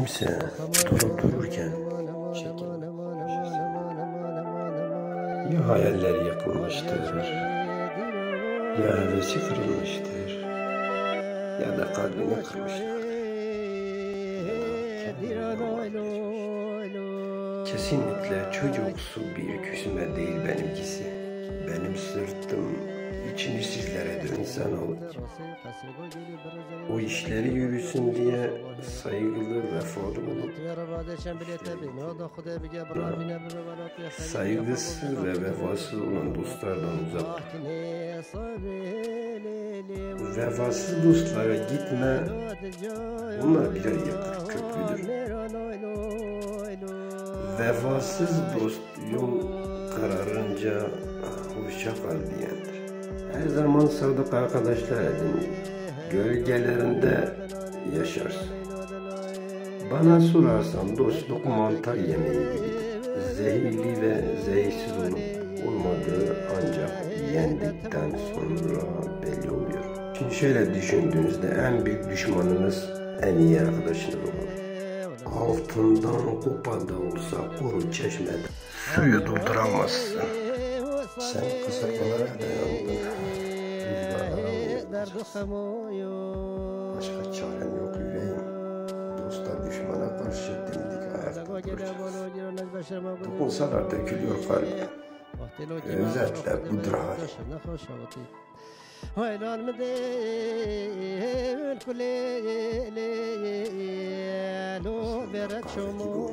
kimse durup dururken ya hayaller yakılmıştır, ya hevesi kırılmıştır, ya da kalbini kırmıştır. Kesinlikle çocuksu bir küsme değil benimkisi. Benim sırtım içini sizlere dönsen ol. O işleri yürüsün diye saygılı, vefalı olup saygısız ve vefasız olan dostlardan uzak. Vefasız dostlara gitme, onlar birer yakık köprüdür. Vefasız dost yol kararınca hoşça kal diyendir. Her zaman sadık arkadaşlar edin, gölgelerinde yaşarsın. Bana sorarsan dostluk mantar yemeği gibidir. Zehirli ve zehirsiz olup olmadığı ancak yendikten sonra belli oluyor. Şimdi şöyle düşündüğünüzde en büyük düşmanınız en iyi arkadaşınız olur. Altından kupa da olsa kuru çeşmede suyu dolduramazsın. Sen kısaklara dayandın. Başka çarem yok yüreğim. Dosta düşmana karşı dimdik ayakta duracağız. Dokunsalar dökülüyor kalbim. Özetle budur hali. ويلان مدين كل ليلو برد شموع